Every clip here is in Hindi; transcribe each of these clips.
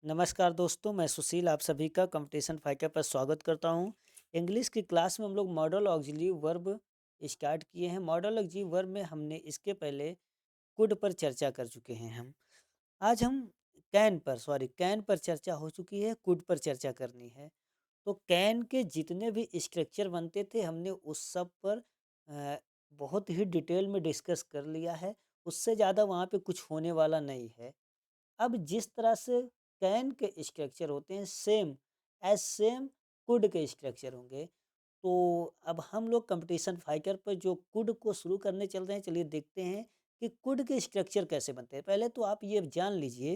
नमस्कार दोस्तों, मैं सुशील आप सभी का कंपटीशन फाइटर पर स्वागत करता हूं। इंग्लिश की क्लास में हम लोग मॉडल ऑक्सिलरी वर्ब स्टार्ट किए हैं। मॉडल ऑक्सिलरी वर्ब में हमने इसके पहले कुड पर चर्चा कर चुके हैं। आज हम कैन पर चर्चा हो चुकी है, कुड पर चर्चा करनी है। तो कैन के जितने भी स्ट्रक्चर बनते थे हमने उस सब पर अ, बहुत ही डिटेल में डिस्कस कर लिया है। उससे ज़्यादा वहाँ पे कुछ होने वाला नहीं है। अब जिस तरह से कैन के स्ट्रक्चर होते हैं सेम कुड के स्ट्रक्चर होंगे। तो अब हम लोग कंपटीशन फाइटर पर जो कुड को शुरू करने चल रहे हैं, चलिए देखते हैं कि कुड के स्ट्रक्चर कैसे बनते हैं। पहले तो आप ये जान लीजिए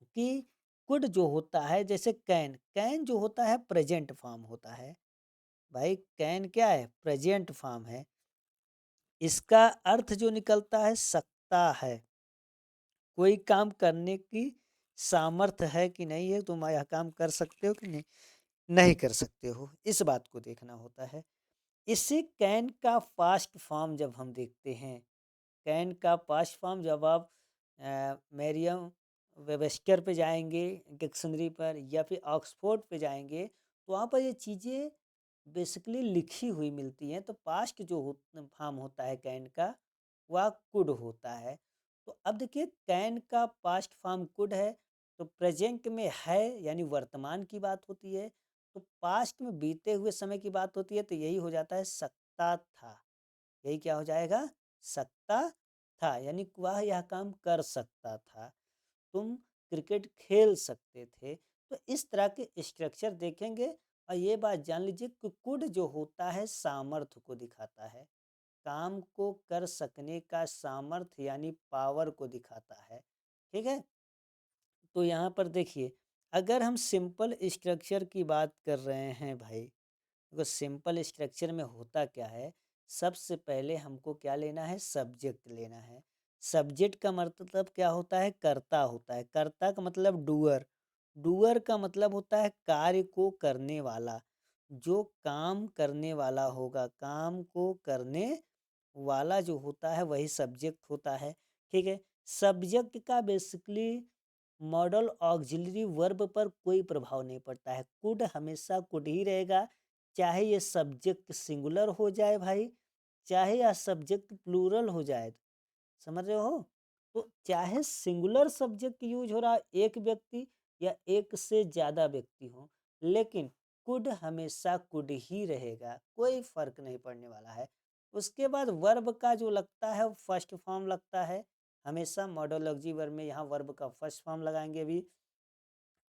कि कुड जो होता है, जैसे कैन जो होता है प्रेजेंट फॉर्म होता है। भाई कैन क्या है? प्रेजेंट फॉर्म है। इसका अर्थ जो निकलता है सकता है। कोई काम करने की सामर्थ्य है कि नहीं है, तुम यह काम कर सकते हो कि नहीं नहीं कर सकते हो, इस बात को देखना होता है। इसी कैन का पास्ट फॉर्म जब हम देखते हैं, कैन का पास्ट फॉर्म जब आप मेरियम वेबस्टर पे जाएंगे डिक्शनरी पर, या फिर ऑक्सफोर्ड पे जाएंगे, तो वहाँ पर ये चीज़ें बेसिकली लिखी हुई मिलती हैं। तो पास्ट जो फॉर्म होता है कैन का, वह कुड होता है। तो अब देखिए कैन का पास्ट फॉर्म कुड है। तो प्रेजेंट में है यानी वर्तमान की बात होती है। तो पास्ट में बीते हुए समय की बात होती है, तो यही हो जाता है सकता था। यही क्या हो जाएगा? सकता था, यानी वह यह काम कर सकता था। तुम क्रिकेट खेल सकते थे। तो इस तरह के स्ट्रक्चर देखेंगे। और ये बात जान लीजिए कि कुड जो होता है सामर्थ्य को दिखाता है, काम को कर सकने का सामर्थ्य यानी पावर को दिखाता है। ठीक है। तो यहाँ पर देखिए, अगर हम सिंपल स्ट्रक्चर की बात कर रहे हैं भाई, देखो सिंपल स्ट्रक्चर में होता क्या है, सबसे पहले हमको क्या लेना है? सब्जेक्ट लेना है। सब्जेक्ट का मतलब क्या होता है? कर्ता होता है। कर्ता का मतलब डूअर। डूअर का मतलब होता है कार्य को करने वाला। जो काम करने वाला होगा, काम को करने वाला जो होता है वही सब्जेक्ट होता है। ठीक है। सब्जेक्ट का बेसिकली मॉडल ऑक्सिलरी वर्ब पर कोई प्रभाव नहीं पड़ता है। कुड हमेशा कुड ही रहेगा, चाहे ये सब्जेक्ट सिंगुलर हो जाए भाई, चाहे यह सब्जेक्ट प्लूरल हो जाए। समझ रहे हो? तो चाहे सिंगुलर सब्जेक्ट यूज हो रहा है, एक व्यक्ति या एक से ज़्यादा व्यक्ति हो, लेकिन कुड हमेशा कुड ही रहेगा, कोई फर्क नहीं पड़ने वाला है। उसके बाद वर्ब का जो लगता है वो फर्स्ट फॉर्म लगता है। हमेशा मॉडोलॉजी वर्ब में यहाँ वर्ब का फर्स्ट फॉर्म लगाएंगे। अभी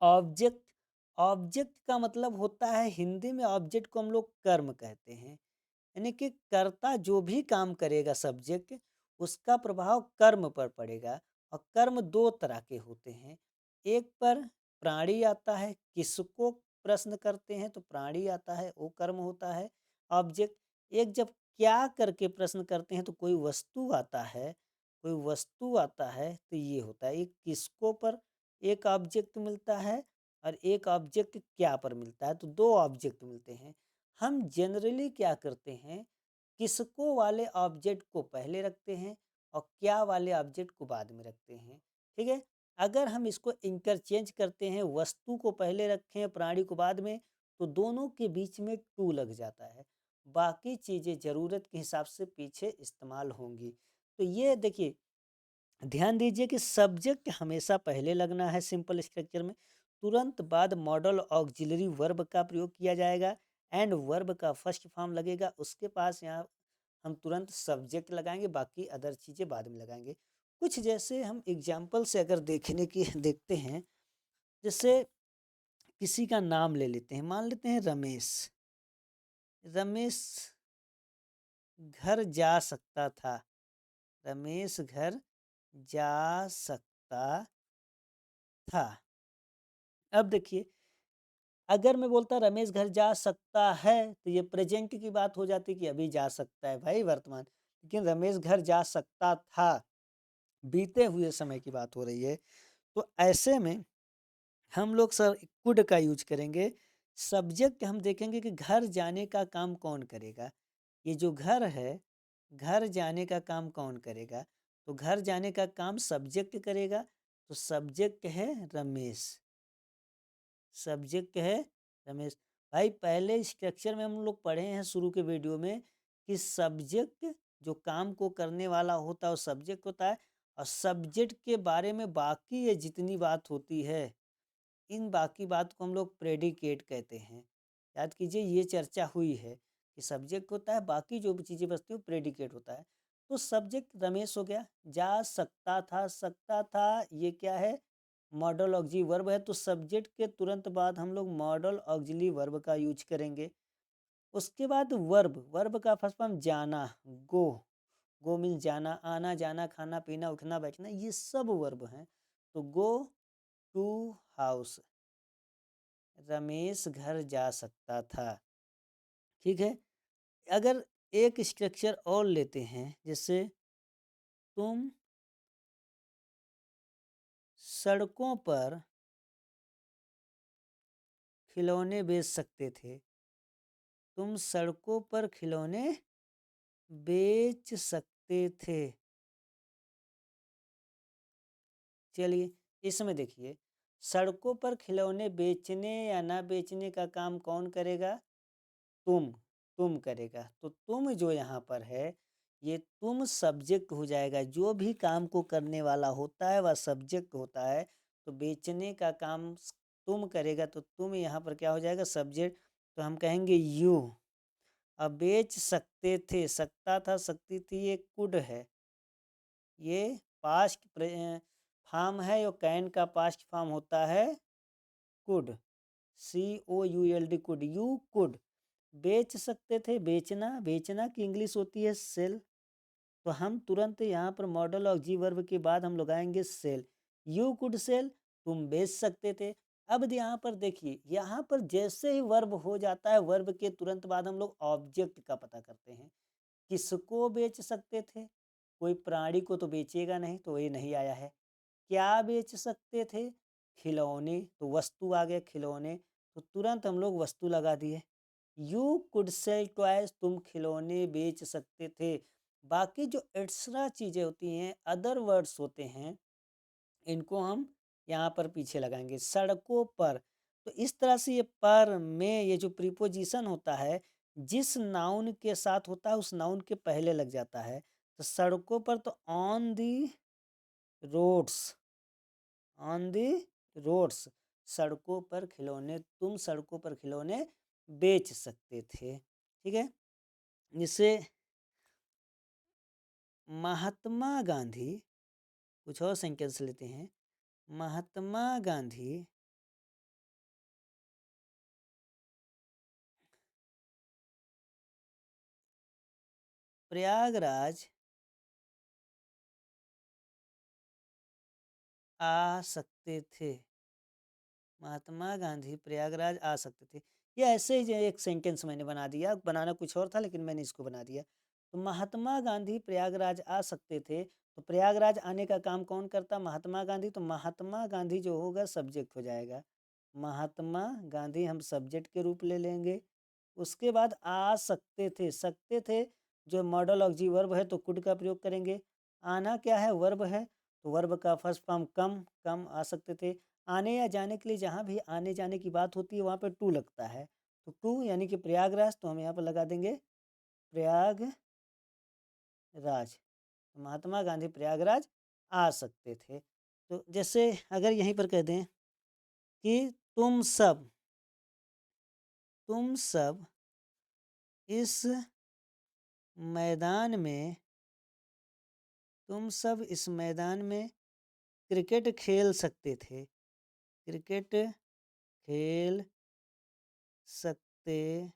ऑब्जेक्ट, ऑब्जेक्ट का मतलब होता है, हिंदी में ऑब्जेक्ट को हम लोग कर्म कहते हैं। यानी कि कर्ता जो भी काम करेगा सब्जेक्ट, उसका प्रभाव कर्म पर पड़ेगा। और कर्म दो तरह के होते हैं। एक पर प्राणी आता है, किसको प्रश्न करते हैं तो प्राणी आता है, वो कर्म होता है ऑब्जेक्ट। एक जब क्या करके प्रश्न करते हैं तो कोई वस्तु आता है, कोई वस्तु आता है, तो ये होता है। एक किसको पर एक ऑब्जेक्ट मिलता है, और एक ऑब्जेक्ट क्या पर मिलता है, तो दो ऑब्जेक्ट मिलते हैं। हम जनरली क्या करते हैं, किसको वाले ऑब्जेक्ट को पहले रखते हैं और क्या वाले ऑब्जेक्ट को बाद में रखते हैं। ठीक है। अगर हम इसको इंटरचेंज करते हैं, वस्तु को पहले रखें प्राणी को बाद में, तो दोनों के बीच में टू लग जाता है। बाकी चीज़ें ज़रूरत के हिसाब से पीछे इस्तेमाल होंगी। तो ये देखिए, ध्यान दीजिए कि सब्जेक्ट हमेशा पहले लगना है सिंपल स्ट्रक्चर में। तुरंत बाद मॉडल ऑक्सिलरी वर्ब का प्रयोग किया जाएगा। एंड वर्ब का फर्स्ट फॉर्म लगेगा, उसके पास यहाँ हम तुरंत सब्जेक्ट लगाएंगे, बाकी अदर चीज़ें बाद में लगाएंगे। कुछ जैसे हम एग्जाम्पल से अगर देखने की देखते हैं, जैसे किसी का नाम ले लेते हैं, मान लेते हैं रमेश। रमेश घर जा सकता था। रमेश घर जा सकता था। अब देखिए, अगर मैं बोलता रमेश घर जा सकता है, तो ये प्रेजेंट की बात हो जाती कि अभी जा सकता है भाई, वर्तमान। लेकिन रमेश घर जा सकता था, बीते हुए समय की बात हो रही है। तो ऐसे में हम लोग सर कुड का यूज करेंगे। सब्जेक्ट हम देखेंगे कि घर जाने का काम कौन करेगा। ये जो घर है, घर जाने का काम कौन करेगा? तो घर जाने का काम सब्जेक्ट करेगा। तो सब्जेक्ट है रमेश। सब्जेक्ट है रमेश। भाई पहले स्ट्रक्चर में हम लोग पढ़े हैं शुरू के वीडियो में कि सब्जेक्ट जो काम को करने वाला होता है वो सब्जेक्ट होता है, और सब्जेक्ट के बारे में बाकी ये जितनी बात होती है, इन बाकी बात को हम लोग प्रेडिकेट कहते हैं। याद कीजिए, ये चर्चा हुई है कि सब्जेक्ट होता है, बाकी जो भी चीज़ें बचती है वो प्रेडिकेट होता है। तो सब्जेक्ट रमेश हो गया, जा सकता था, सकता था ये क्या है, मॉडल ऑक्सिलरी वर्ब है, तो सब्जेक्ट के तुरंत बाद हम लोग मॉडल ऑक्सिलरी वर्ब का यूज करेंगे। उसके बाद वर्ब, वर्ब का फर्स्ट फॉर्म जाना, गो, गो मीन्स जाना, आना जाना, खाना पीना, उठना बैठना, ये सब वर्ब हैं। तो गो टू हाउस, रमेश घर जा सकता था। ठीक है। अगर एक स्ट्रक्चर और लेते हैं, जैसे तुम सड़कों पर खिलौने बेच सकते थे, तुम सड़कों पर खिलौने बेच सकते थे। चलिए, इसमें देखिए, सड़कों पर खिलौने बेचने या ना बेचने का काम कौन करेगा, तुम, तुम करेगा। तो तुम जो यहाँ पर है, ये तुम सब्जेक्ट हो जाएगा। जो भी काम को करने वाला होता है वह सब्जेक्ट होता है। तो बेचने का काम तुम करेगा, तो तुम यहाँ पर क्या हो जाएगा, सब्जेक्ट। तो हम कहेंगे यू। अब बेच सकते थे, सकता था, सकती थी, ये कुड है, ये पास्ट फॉर्म है। और कैन का पास्ट फॉर्म होता है could, COULD, could, you could. बेच सकते थे, बेचना, बेचना की इंग्लिश होती है सेल। तो हम तुरंत यहाँ पर मॉडल ऑफ जी वर्ब के बाद हम लगाएंगे सेल। यू कुड सेल, तुम बेच सकते थे। अब यहाँ पर देखिए, यहाँ पर जैसे ही वर्ब हो जाता है, वर्ब के तुरंत बाद हम लोग ऑब्जेक्ट का पता करते हैं। किसको बेच सकते थे, कोई प्राणी को तो बेचेगा नहीं, तो ये नहीं आया है। क्या बेच सकते थे, खिलौने, तो वस्तु आ गया खिलौने, तो तुरंत हम लोग वस्तु लगा दिए। यू कुड सेल टॉयज, तुम खिलौने बेच सकते थे। बाकी जो एक्स्ट्रा चीज़ें होती हैं, अदर वर्ड्स होते हैं, इनको हम यहाँ पर पीछे लगाएंगे। सड़कों पर, तो इस तरह से ये पर में ये जो प्रीपोजिशन होता है, जिस नाउन के साथ होता है उस नाउन के पहले लग जाता है। तो सड़कों पर, तो on the roads, on the roads, सड़कों पर खिलौने, तुम सड़कों पर खिलौने बेच सकते थे। ठीक है। जिससे महात्मा गांधी, कुछ और सेंटेंस लेते हैं। महात्मा गांधी प्रयागराज आ सकते थे, महात्मा गांधी प्रयागराज आ सकते थे। ये ऐसे ही जो एक सेंटेंस मैंने बना दिया, बनाना कुछ और था लेकिन मैंने इसको बना दिया। तो महात्मा गांधी प्रयागराज आ सकते थे, तो प्रयागराज आने का काम कौन करता, महात्मा गांधी। तो महात्मा गांधी जो होगा सब्जेक्ट हो जाएगा, महात्मा गांधी हम सब्जेक्ट के रूप ले लेंगे। उसके बाद आ सकते थे, सकते थे जो मॉडल ऑक्सिलरी वर्ब है, तो कुड का प्रयोग करेंगे। आना क्या है, वर्ब है, तो वर्ब का फर्स्ट फॉर्म कम, कम आ सकते थे। आने या जाने के लिए जहाँ भी आने जाने की बात होती है वहाँ पे टू लगता है, तो टू यानी कि प्रयागराज, तो हम यहाँ पर लगा देंगे प्रयागराज। महात्मा गांधी प्रयागराज आ सकते थे। तो जैसे अगर यहीं पर कह दें कि तुम सब इस मैदान में, तुम सब इस मैदान में क्रिकेट खेल सकते थे, क्रिकेट खेल सकते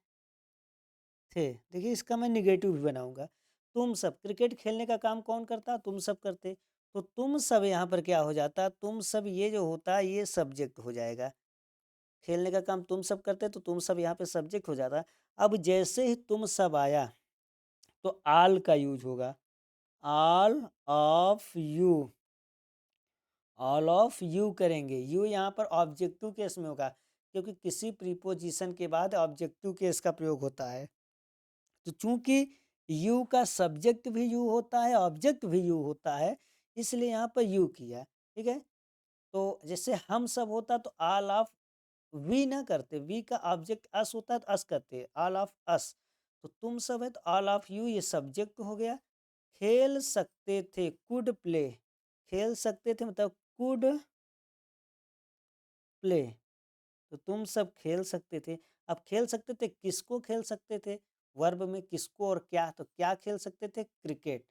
थे। देखिए, इसका मैं निगेटिव भी बनाऊंगा। तुम सब, क्रिकेट खेलने का काम कौन करता, तुम सब करते। तो तुम सब यहाँ पर क्या हो जाता, तुम सब ये जो होता है ये सब्जेक्ट हो जाएगा। खेलने का काम तुम सब करते, तो तुम सब यहाँ पे सब्जेक्ट हो जाता। अब जैसे ही तुम सब आया, तो आल का यूज होगा, all of you, all of you करेंगे। यू यहाँ पर ऑब्जेक्टिव केस में होगा, क्योंकि किसी प्रीपोजिशन के बाद ऑब्जेक्टिव केस का प्रयोग होता है। तो चूंकि यू का सब्जेक्ट भी यू होता है, ऑब्जेक्ट भी यू होता है, इसलिए यहाँ पर यू किया। ठीक है। तो जैसे हम सब होता तो ऑल ऑफ वी ना करते, वी का ऑब्जेक्ट अस होता है तो अस करते, ऑल ऑफ अस। तो तुम सब है तो ऑल ऑफ यू ये सब्जेक्ट हो गया। खेल सकते थे, कुड प्ले, खेल सकते थे मतलब कुड प्ले, तो तुम सब खेल सकते थे। अब खेल सकते थे, किसको खेल सकते थे? वर्ब में किसको और क्या, तो क्या खेल सकते थे? Cricket.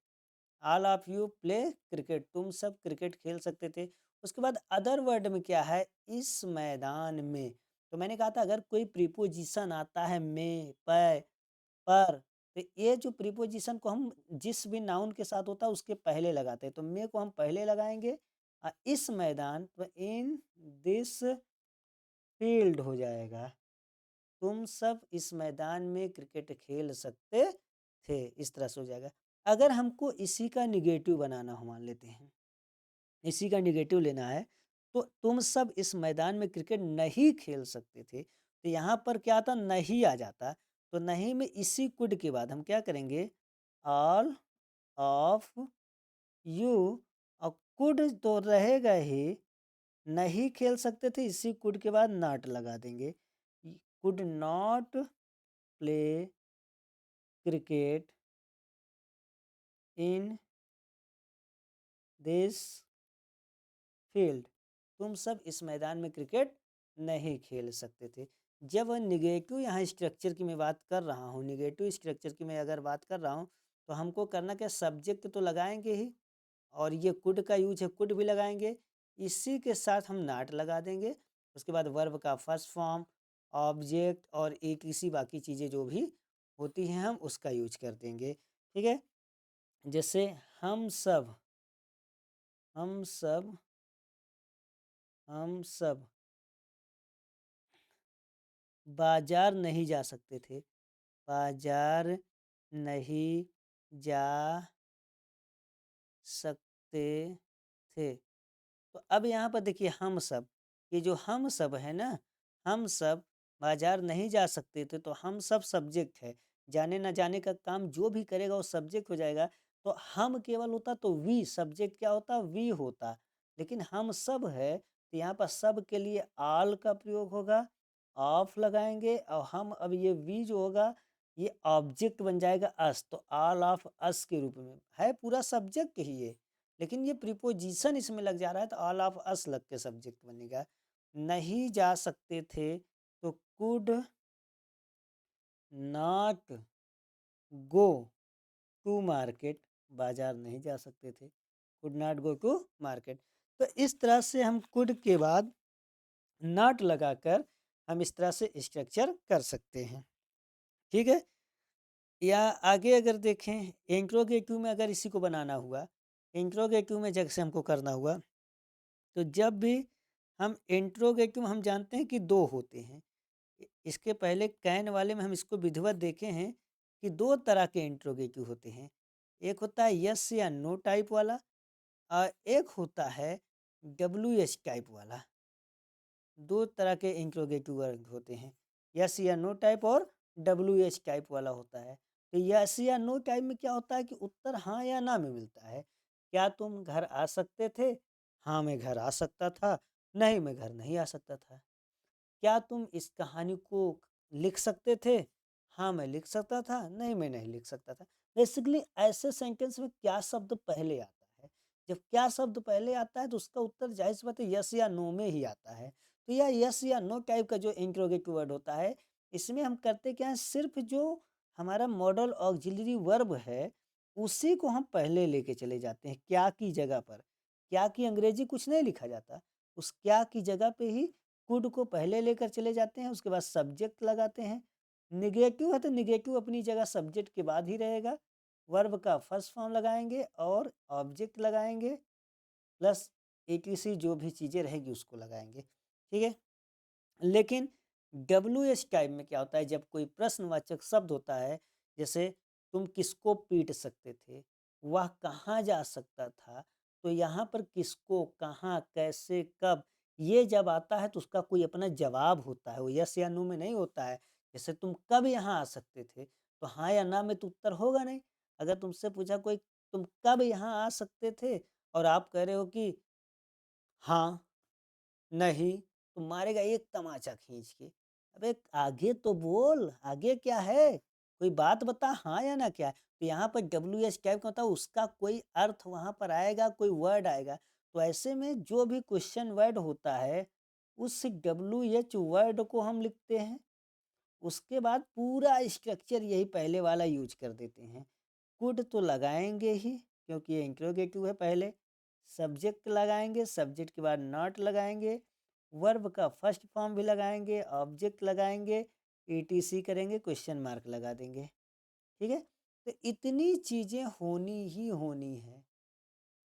All of you play cricket, तुम सब क्रिकेट खेल सकते थे। उसके बाद अदर वर्ड में क्या है? इस मैदान में। तो मैंने कहा था अगर कोई प्रीपोजिशन आता है में, पर, तो ये जो प्रीपोजिशन को हम जिस भी नाउन के साथ होता है उसके पहले लगाते हैं, तो में को हम पहले लगाएंगे। इस मैदान, तो इन दिस फील्ड हो जाएगा। तुम सब इस मैदान में क्रिकेट खेल सकते थे, इस तरह से हो जाएगा। अगर हमको इसी का निगेटिव बनाना हो, मान लेते हैं इसी का निगेटिव लेना है, तो तुम सब इस मैदान में क्रिकेट नहीं खेल सकते थे, तो यहाँ पर क्या आता? नहीं आ जाता। तो नहीं में इसी कुड के बाद हम क्या करेंगे? ऑल ऑफ यू, और कुड तो रहेगा ही, नहीं खेल सकते थे, इसी कुड के बाद नॉट लगा देंगे। Could not play cricket in this field, तुम सब इस मैदान में क्रिकेट नहीं खेल सकते थे। जब निगेटिव यहाँ स्ट्रक्चर की मैं बात कर रहा हूँ, निगेटिव स्ट्रक्चर की मैं अगर बात कर रहा हूँ, तो हमको करना क्या? सब्जेक्ट तो लगाएंगे ही, और ये कुड का यूज है, कुड भी लगाएंगे, इसी के साथ हम नॉट लगा देंगे। उसके बाद वर्ब का फर्स्ट फॉर्म, ऑब्जेक्ट और एक इसी बाकी चीज़ें जो भी होती हैं हम उसका यूज कर देंगे। ठीक है, जैसे हम सब, हम सब, हम सब बाजार नहीं जा सकते थे, बाजार नहीं जा सकते थे। तो अब यहाँ पर देखिए हम सब, ये जो हम सब है ना, हम सब बाजार नहीं जा सकते थे, तो हम सब सब्जेक्ट है, जाने ना जाने का काम जो भी करेगा वो सब्जेक्ट हो जाएगा। तो हम केवल होता तो वी, सब्जेक्ट क्या होता? वी होता। लेकिन हम सब है तो यहाँ पर सब के लिए आल का प्रयोग होगा, ऑफ लगाएंगे, और हम अब ये वी जो होगा ये ऑब्जेक्ट बन जाएगा अस, तो ऑल ऑफ अस के रूप में है, पूरा सब्जेक्ट ही है, लेकिन ये प्रीपोजिशन इसमें लग जा रहा है तो ऑल ऑफ अस लग के सब्जेक्ट बनेगा। नहीं जा सकते थे तो could not go to market, बाजार नहीं जा सकते थे, could not go to market. तो इस तरह से हम कुड के बाद नॉट लगाकर हम इस तरह से स्ट्रक्चर कर सकते हैं। ठीक है, या आगे अगर देखें इंट्रोगेटिव में, अगर इसी को बनाना हुआ, इंट्रोगेटिव में जैसे हमको करना हुआ, तो जब भी हम इंट्रोगेटिव, हम जानते हैं कि दो होते हैं। इसके पहले कैन वाले में हम इसको विधिवत देखे हैं कि दो तरह के इंट्रोगेटिव होते हैं। एक होता है यस या नो टाइप वाला, और एक होता है डब्ल्यू एच टाइप वाला। दो तरह के इंट्रोगेटिव वर्ड होते हैं, यस या नो टाइप और डब्ल्यू एच टाइप वाला होता है। तो यस या नो टाइप में क्या होता है कि उत्तर हाँ या ना में मिलता है। क्या तुम घर आ सकते थे? हाँ मैं घर आ सकता था, नहीं मैं घर नहीं आ सकता था। क्या तुम इस कहानी को लिख सकते थे? हाँ मैं लिख सकता था, नहीं मैं नहीं लिख सकता था। बेसिकली ऐसे सेंटेंस में क्या शब्द पहले आता है? जब क्या शब्द पहले आता है तो उसका उत्तर जाहिर सी बात है यस या नो में ही आता है। तो यह यस या नो टाइप का जो इंट्रोगेटिव वर्ड होता है, इसमें हम करते क्या है, सिर्फ जो हमारा मॉडल ऑक्सिलरी वर्ब है उसी को हम पहले लेके चले जाते हैं क्या की जगह पर। क्या की अंग्रेजी कुछ नहीं लिखा जाता, उस क्या की जगह पे ही कुड को पहले लेकर चले जाते हैं, उसके बाद सब्जेक्ट लगाते हैं। निगेटिव है तो निगेटिव अपनी जगह सब्जेक्ट के बाद ही रहेगा, वर्ब का फर्स्ट फॉर्म लगाएंगे और ऑब्जेक्ट लगाएंगे, प्लस एटीसी जो भी चीज़ें रहेगी उसको लगाएंगे। ठीक है, लेकिन डब्ल्यू एच टाइप में क्या होता है, जब कोई प्रश्नवाचक शब्द होता है, जैसे तुम किसको पीट सकते थे, वह कहाँ जा सकता था, तो यहाँ पर किसको, कहाँ, कैसे, कब, ये जब आता है तो उसका कोई अपना जवाब होता है, वो यस या नो में नहीं होता है। जैसे तुम कब यहाँ आ सकते थे, तो हाँ या ना में तो उत्तर होगा नहीं। अगर तुमसे पूछा कोई तुम कब यहाँ आ सकते थे और आप कह रहे हो कि हाँ, नहीं, तो तो मारेगा एक तमाचा खींच के। अबे आगे तो बोल, आगे क्या है? कोई बात बता हाँ या ना क्या है? तो यहाँ पर WH टाइप का होता है उसका कोई अर्थ वहाँ पर आएगा, कोई वर्ड आएगा। तो ऐसे में जो भी क्वेश्चन वर्ड होता है, उस WH वर्ड को हम लिखते हैं। उसके बाद पूरा स्ट्रक्चर यही पहले वाला यूज कर देते हैं। कुड तो लगाएंगे ही क्योंकि ये इंट्रोगेटिव है पहले। सब्जेक्ट लगाएंगे, सब्जेक्ट के बाद नॉट लगाएंगे, वर्ब का फर्स्ट फॉर्म भी लगाएंगे, ऑब्जेक्ट लगाएंगे, ETC करेंगे, क्वेश्चन मार्क लगा देंगे। ठीक है, तो इतनी चीज़ें होनी ही होनी है।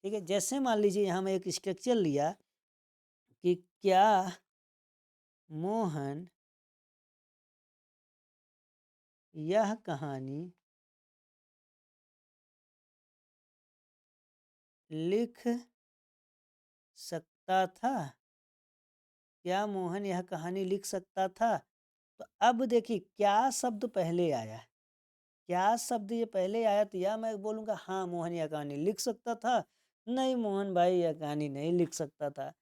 ठीक है, जैसे मान लीजिए यहाँ मैं एक स्ट्रक्चर लिया कि क्या मोहन यह कहानी लिख सकता था? क्या मोहन यह कहानी लिख सकता था? तो अब देखिए क्या शब्द पहले आया। क्या शब्द ये पहले आया तो या मैं बोलूँगा हाँ मोहन यह कहानी लिख सकता था, नहीं मोहन भाई यह कहानी नहीं लिख सकता था।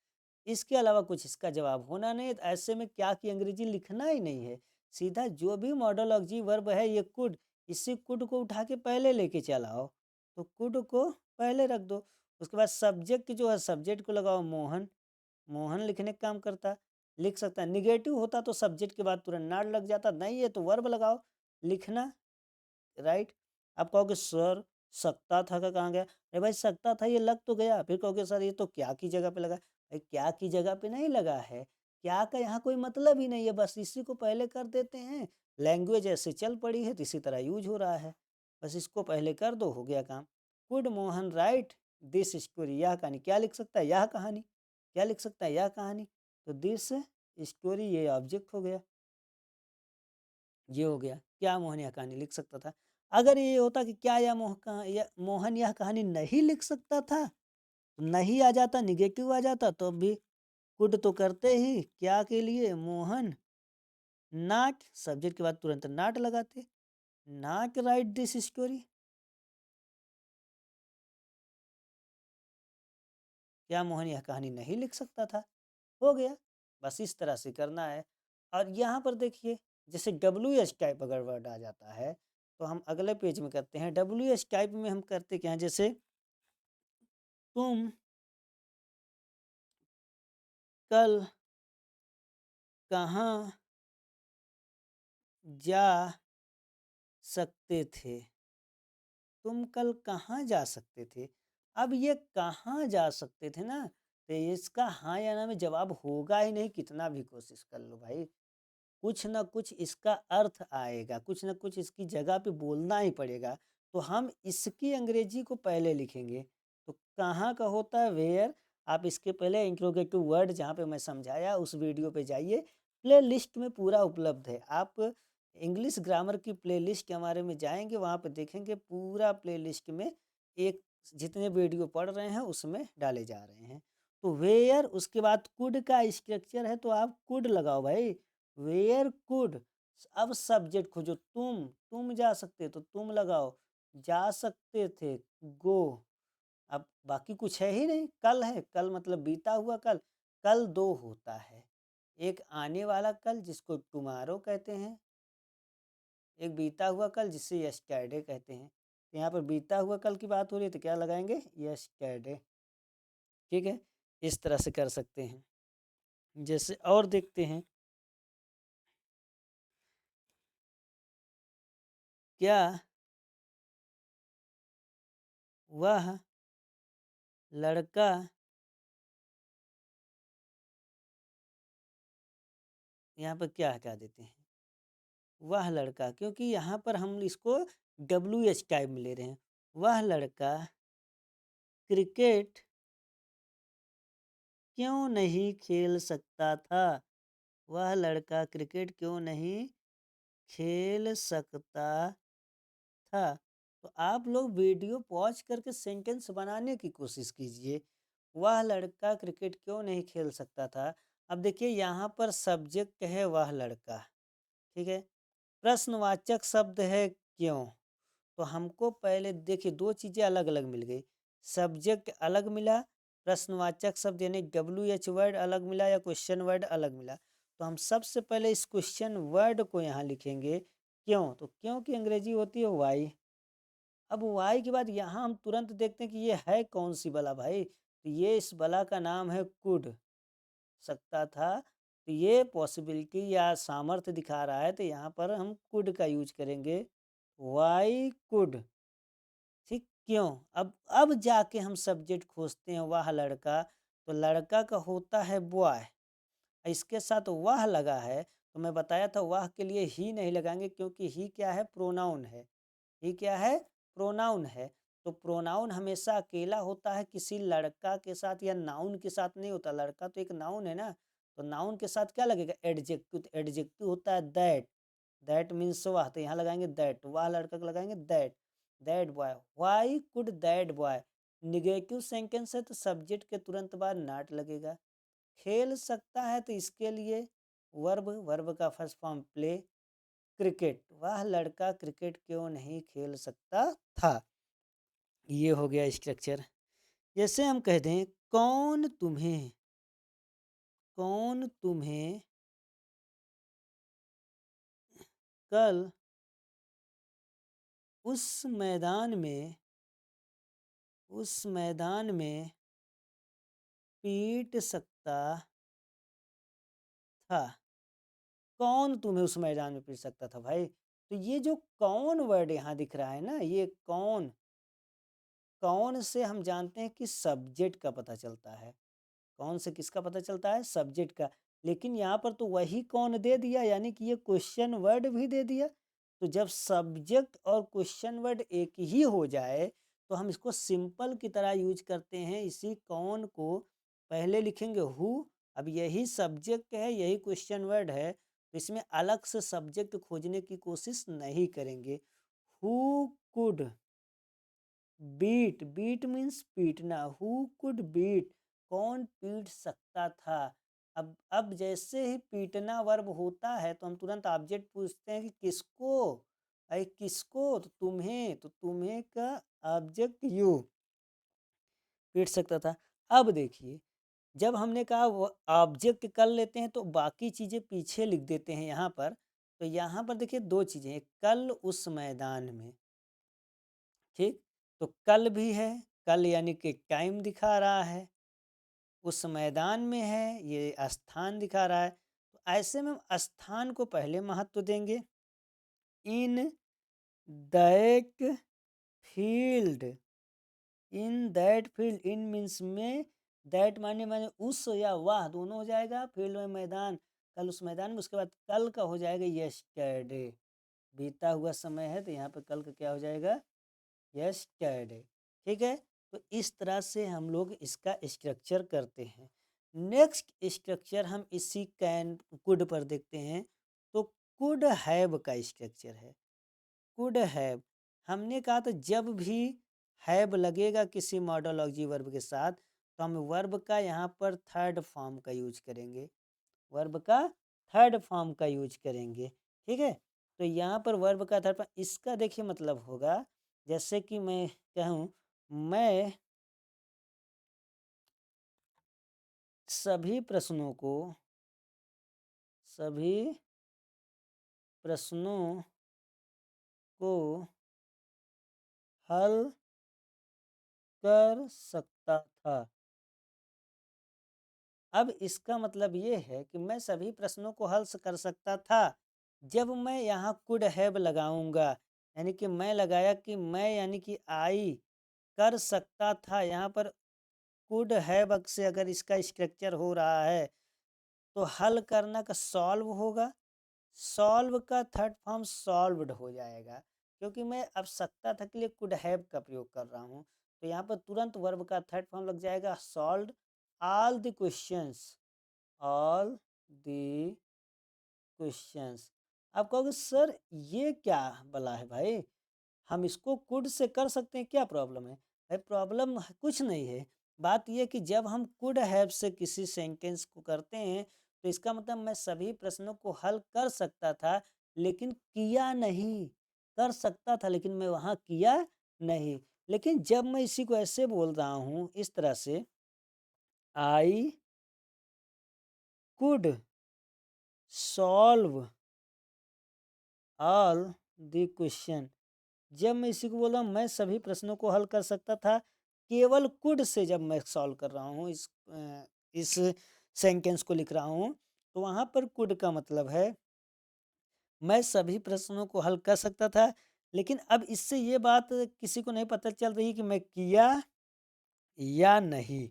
इसके अलावा कुछ इसका जवाब होना नहीं है, तो ऐसे में क्या की अंग्रेजी लिखना ही नहीं है। सीधा जो भी मॉडल ऑक्जी वर्ब है ये कुड, इसी कुड को उठा के पहले लेके चलाओ। तो कुड को पहले रख दो, उसके बाद सब्जेक्ट जो है सब्जेक्ट को लगाओ मोहन। मोहन लिखने का काम करता, लिख सकता है। निगेटिव होता तो सब्जेक्ट के बाद तुरंत नाट लग जाता, नहीं है तो वर्ब लगाओ लिखना। राइट, आप कहोगे सर सकता था का कहाँ गया? अरे भाई सकता था ये लग तो गया, फिर कहोगे सर ये तो क्या की जगह पे लगा। भाई क्या की जगह पे नहीं लगा है, क्या का यहाँ कोई मतलब ही नहीं है, बस इसी को पहले कर देते हैं। लैंग्वेज ऐसे चल पड़ी है तो इसी तरह यूज हो रहा है, बस इसको पहले कर दो हो गया काम। Could Mohan right this story, यह कहानी क्या लिख सकता है, यह कहानी क्या लिख सकता है, यह कहानी। तो दिस स्टोरी ये ऑब्जेक्ट हो गया, ये हो गया। क्या मोहन यह कहानी लिख सकता था? अगर ये होता कि क्या मोहन यह कहानी नहीं लिख सकता था, नहीं आ जाता, निगेटिव आ जाता तो भी कुड तो करते ही क्या के लिए, मोहन नॉट, सब्जेक्ट के बाद तुरंत नॉट लगाते, नॉट राइट दिस स्टोरी। क्या मोहन यह कहानी नहीं लिख सकता था, हो गया। बस इस तरह से करना है। और यहाँ पर देखिए जैसे WH टाइप अगर वर्ड आ जाता है तो हम अगले पेज में करते हैं। WH टाइप में हम करते क्या हैं, जैसे तुम कल कहाँ जा सकते थे? तुम कल कहाँ जा सकते थे? अब ये कहाँ जा सकते थे ना, तो इसका हाँ या ना में जवाब होगा ही नहीं, कितना भी कोशिश कर लो भाई। कुछ ना कुछ इसका अर्थ आएगा, कुछ ना कुछ इसकी जगह पे बोलना ही पड़ेगा। तो हम इसकी अंग्रेजी को पहले लिखेंगे। तो कहाँ का होता है वेयर। आप इसके पहले इंट्रोगेटिव वर्ड जहाँ पे मैं समझाया उस वीडियो पे जाइए, प्ले लिस्ट में पूरा उपलब्ध है। आप इंग्लिश ग्रामर की प्ले लिस्ट हमारे में जाएंगे, वहाँ पे देखेंगे पूरा प्ले लिस्ट में एक जितने वीडियो पढ़ रहे हैं उसमें डाले जा रहे हैं। तो वेयर उसके बाद कुड का स्ट्रक्चर है तो आप कुड लगाओ भाई, वेयर कुड। अब सब्जेक्ट खोजो, तुम जा सकते तो तुम लगाओ, जा सकते थे गो। अब बाकी कुछ है ही नहीं, कल है, कल मतलब बीता हुआ कल। कल दो होता है, एक आने वाला कल जिसको टुमारो कहते हैं, एक बीता हुआ कल जिसे यस्टरडे कहते हैं। तो यहाँ पर बीता हुआ कल की बात हो रही है तो क्या लगाएंगे, यस्टरडे। ठीक है, इस तरह से कर सकते हैं। जैसे और देखते हैं, क्या वह लड़का, यहाँ पर क्या हटा देते हैं, वह लड़का, क्योंकि यहाँ पर हम इसको WH टाइप में ले रहे हैं। वह लड़का क्रिकेट क्यों नहीं खेल सकता था? वह लड़का क्रिकेट क्यों नहीं खेल सकता था? तो आप लोग वीडियो पॉज करके सेंटेंस बनाने की कोशिश कीजिए। वह लड़का क्रिकेट क्यों नहीं खेल सकता था? अब देखिए यहाँ पर सब्जेक्ट है वह लड़का, ठीक है, प्रश्नवाचक शब्द है क्यों। तो हमको पहले देखिए दो चीज़ें अलग अलग मिल गई, सब्जेक्ट अलग मिला, प्रश्नवाचक शब्द यानी WH वर्ड अलग मिला या क्वेश्चन वर्ड अलग मिला। तो हम सबसे पहले इस क्वेश्चन वर्ड को यहाँ लिखेंगे। क्यों? तो क्यों की अंग्रेजी होती है वाई। अब वाई के बाद यहाँ हम तुरंत देखते हैं कि ये है कौन सी बला भाई। तो ये इस बला का नाम है कुड। सकता था, तो ये पॉसिबिलिटी या सामर्थ्य दिखा रहा है, तो यहाँ पर हम कुड का यूज करेंगे। Y could. ठीक, क्यों? अब जाके हम सब्जेक्ट खोजते हैं वह लड़का। तो लड़का का होता है बॉय, इसके साथ वह लगा है, तो मैं बताया था वह के लिए ही नहीं लगाएंगे, क्योंकि ही क्या है? प्रोनाउन है। ही क्या है? प्रोनाउन है। तो प्रोनाउन हमेशा अकेला होता है, किसी लड़का के साथ या नाउन के साथ नहीं होता। लड़का तो एक नाउन है ना, तो नाउन के साथ क्या लगेगा? एडजेक्टिव। तो एडजेक्टिव होता है दैट। दैट मीन्स वह, तो यहाँ लगाएंगे दैट। वह लड़का को लगाएंगे that. That boy, Y could that boy. Negative sentence है तो सब्जेक्ट के तुरंत बाद नॉट लगेगा। खेल सकता है तो इसके लिए वर्ब, वर्ब का फर्स्ट फॉर्म प्ले। क्रिकेट, वह लड़का क्रिकेट क्यों नहीं खेल सकता था। ये हो गया स्ट्रक्चर। जैसे हम कह दें कौन तुम्हें कल उस मैदान में पीट सकता था। कौन तुम्हें उस मैदान में पीट सकता था भाई। तो ये जो कौन वर्ड यहाँ दिख रहा है ना, ये कौन, कौन से हम जानते हैं कि सब्जेक्ट का पता चलता है। कौन से किसका पता चलता है? सब्जेक्ट का। लेकिन यहाँ पर तो वही कौन दे दिया, यानी कि ये क्वेश्चन वर्ड भी दे दिया। तो जब सब्जेक्ट और क्वेश्चन वर्ड एक ही हो जाए, तो हम इसको सिंपल की तरह यूज करते हैं। इसी कौन को पहले लिखेंगे हु। अब यही सब्जेक्ट है, यही क्वेश्चन वर्ड है, तो इसमें अलग से सब्जेक्ट खोजने की कोशिश नहीं करेंगे। Who could beat, beat means पीटना। हु कुड बीट, कौन पीट सकता था। अब जैसे ही पीटना वर्ब होता है, तो हम तुरंत ऑब्जेक्ट पूछते हैं कि किसको। अरे किसको? तो तुम्हें। तो तुम्हें का ऑब्जेक्ट यू, पीट सकता था। अब देखिए, जब हमने कहा वो ऑब्जेक्ट कर लेते हैं, तो बाकी चीज़ें पीछे लिख देते हैं यहाँ पर। तो यहाँ पर देखिए दो चीज़ें, कल उस मैदान में। ठीक, तो कल भी है, कल यानी कि टाइम दिखा रहा है। उस मैदान में है, ये स्थान दिखा रहा है। तो ऐसे में हम स्थान को पहले महत्व देंगे। In that field, in that field, in means में, दैट माने माने उस या वह दोनों हो जाएगा। फील्ड में मैदान, कल उस मैदान में। उसके बाद कल का हो जाएगा यस्टरडे, बीता हुआ समय है, तो यहाँ पर कल का क्या हो जाएगा? यस्टरडे। ठीक है, तो इस तरह से हम लोग इसका स्ट्रक्चर करते हैं। नेक्स्ट स्ट्रक्चर हम इसी कैन कुड पर देखते हैं। तो कुड हैव का स्ट्रक्चर है। कुड हैव, हमने कहा था जब भी हैव लगेगा किसी मॉडोलॉजी वर्ब के साथ, तो हम वर्ब का यहाँ पर थर्ड फॉर्म का यूज करेंगे। वर्ब का थर्ड फॉर्म का यूज करेंगे। ठीक है, तो यहाँ पर वर्ब का थर्ड फॉर्म, इसका देखिए मतलब होगा, जैसे कि मैं कहूँ, मैं सभी प्रश्नों को, सभी प्रश्नों को हल कर सकता था। अब इसका मतलब ये है कि मैं सभी प्रश्नों को हल कर सकता था। जब मैं यहाँ कुड हैव लगाऊंगा, यानी कि मैं लगाया कि मैं, यानी कि आई कर सकता था। यहाँ पर कुड हैव से अगर इसका स्ट्रक्चर हो रहा है, तो हल करना का सॉल्व होगा। सॉल्व का थर्ड फॉर्म सॉल्व्ड हो जाएगा, क्योंकि मैं अब सकता था के लिए कुड हैव का प्रयोग कर रहा हूँ। तो यहाँ पर तुरंत वर्ब का थर्ड फॉर्म लग जाएगा solved all the questions, all the questions. आप कहोगे सर ये क्या भला है भाई, हम इसको कुड से कर सकते हैं, क्या प्रॉब्लम है? भाई प्रॉब्लम कुछ नहीं है। बात यह कि जब हम कुड हैव से किसी सेंटेंस को करते हैं, तो इसका मतलब मैं सभी प्रश्नों को हल कर सकता था, लेकिन किया नहीं। कर सकता था लेकिन मैं वहाँ किया नहीं। लेकिन जब मैं इसी को ऐसे बोल रहा हूँ, इस तरह से, I could solve all the question. जब मैं इसी को बोल रहा हूँ मैं सभी प्रश्नों को हल कर सकता था, केवल कुड से जब मैं सॉल्व कर रहा हूँ इस सेंटेंस को लिख रहा हूँ, तो वहाँ पर कुड का मतलब है मैं सभी प्रश्नों को हल कर सकता था। लेकिन अब इससे ये बात किसी को नहीं पता चल रही कि मैं किया या नहीं,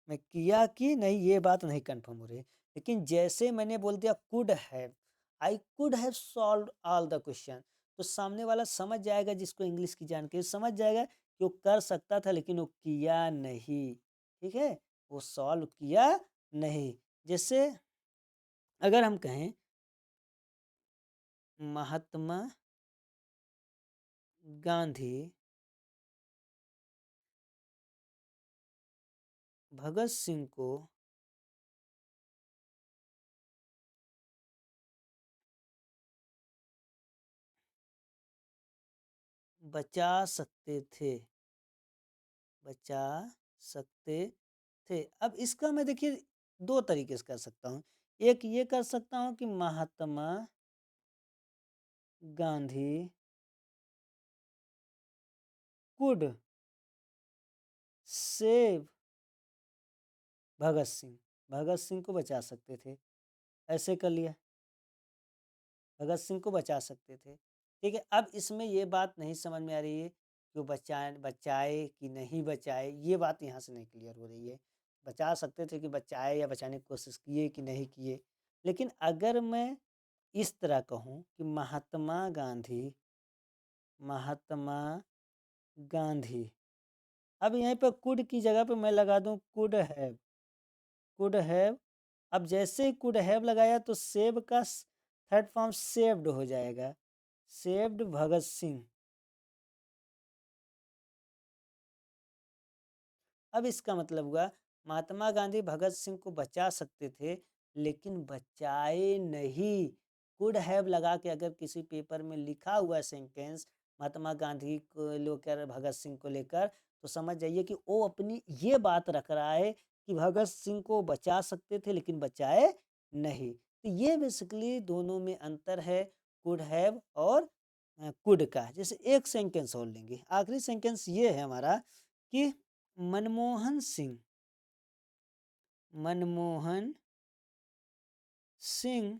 मैं किया कि नहीं, ये बात नहीं कंफर्म हो रही। लेकिन जैसे मैंने बोल दिया could have, I could have solve all the question, तो सामने वाला समझ जाएगा, जिसको इंग्लिश की जानकारी समझ जाएगा कि वो कर सकता था लेकिन वो किया नहीं। ठीक है, वो सॉल्व किया नहीं। जैसे अगर हम कहें महात्मा गांधी भगत सिंह को बचा सकते थे, बचा सकते थे। अब इसका मैं देखिए दो तरीके से कर सकता हूँ। एक ये कर सकता हूँ कि महात्मा गांधी कुड सेव भगत सिंह, भगत सिंह को बचा सकते थे, ऐसे कर लिया, भगत सिंह को बचा सकते थे। ठीक है, अब इसमें ये बात नहीं समझ में आ रही है कि वो बचाए बचाए कि नहीं बचाए, ये बात यहाँ से नहीं क्लियर हो रही है। बचा सकते थे कि बचाए या बचाने की कोशिश किए कि नहीं किए। लेकिन अगर मैं इस तरह कहूँ कि महात्मा गांधी, महात्मा गांधी, अब यहीं पर कुड की जगह पे मैं लगा दूं कुड हैव, कुड हैव। अब जैसे ही कुड हैव लगाया तो सेव का थर्ड फॉर्म सेव्ड हो जाएगा, सेव्ड भगत सिंह। अब इसका मतलब हुआ महात्मा गांधी भगत सिंह को बचा सकते थे लेकिन बचाए नहीं। कुड हैव लगा के अगर किसी पेपर में लिखा हुआ सेंटेंस महात्मा गांधी को लेकर भगत सिंह को लेकर, तो समझ जाइए कि वो अपनी ये बात रख रहा है कि भगत सिंह को बचा सकते थे लेकिन बचाए नहीं। तो ये बेसिकली दोनों में अंतर है, कुड हैव और कुड का। जैसे एक सेंटेंस और लेंगे, आखिरी सेंटेंस ये है हमारा कि मनमोहन सिंह, मनमोहन सिंह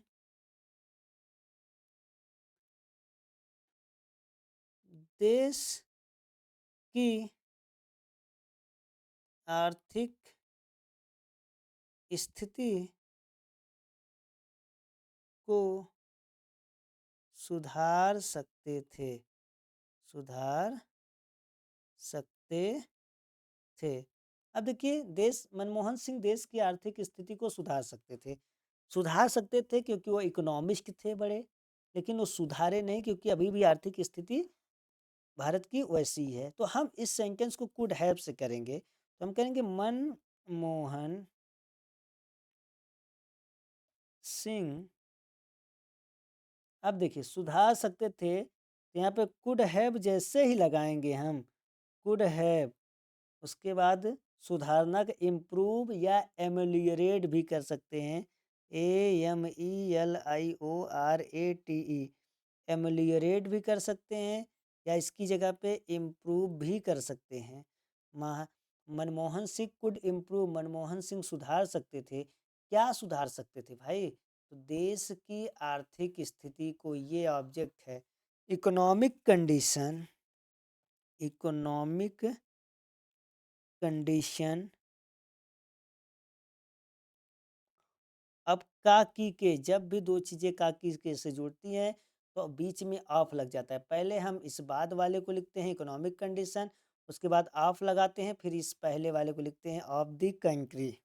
देश की आर्थिक स्थिति को सुधार सकते थे, सुधार सकते थे। अब देखिए देश, मनमोहन सिंह देश की आर्थिक स्थिति को सुधार सकते थे, सुधार सकते थे क्योंकि वो इकोनॉमिस्ट थे बड़े, लेकिन वो सुधारे नहीं क्योंकि अभी भी आर्थिक स्थिति भारत की वैसी ही है। तो हम इस सेंटेंस को कुड हैव से करेंगे, तो हम करेंगे मनमोहन सिंह। अब देखिए सुधार सकते थे, तो यहाँ पे कुड हैव जैसे ही लगाएंगे हम, कुड हैव, उसके बाद सुधारना का इम्प्रूव या एमेलियोरेट भी कर सकते हैं, AMELIORATE, एमेलियोरेट भी कर सकते हैं या इसकी जगह पे इम्प्रूव भी कर सकते हैं। महा मनमोहन सिंह कुड इम्प्रूव, मनमोहन सिंह सुधार सकते थे। क्या सुधार सकते थे भाई? तो देश की आर्थिक स्थिति को, ये ऑब्जेक्ट है, इकोनॉमिक कंडीशन, इकोनॉमिक कंडीशन। अब का की के, जब भी दो चीज़ें का की के से जुड़ती हैं तो बीच में ऑफ लग जाता है। पहले हम इस बाद वाले को लिखते हैं इकोनॉमिक कंडीशन, उसके बाद ऑफ लगाते हैं, फिर इस पहले वाले को लिखते हैं of the country,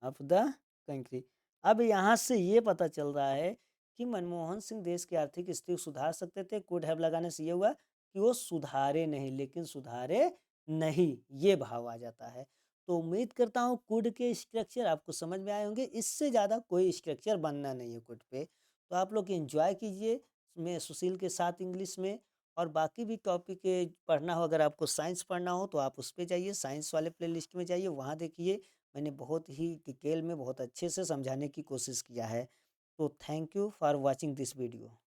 of the country. अब यहाँ से ये पता चल रहा है कि मनमोहन सिंह देश की आर्थिक स्थिति को सुधार सकते थे, कुड हैव लगाने से ये हुआ कि वो सुधारे नहीं, लेकिन सुधारे नहीं, ये भाव आ जाता है। तो उम्मीद करता हूँ कुड के स्ट्रक्चर आपको समझ में आए होंगे, इससे ज़्यादा कोई स्ट्रक्चर बनना नहीं है कुड पे। तो आप लोग एंजॉय कीजिए मैं सुशील के साथ इंग्लिश में, और बाकी भी टॉपिक पढ़ना हो, अगर आपको साइंस पढ़ना हो तो आप उस पे जाइए, साइंस वाले प्लेलिस्ट में जाइए, वहाँ देखिए मैंने बहुत ही डिटेल में बहुत अच्छे से समझाने की कोशिश किया है। तो thank you for watching this video.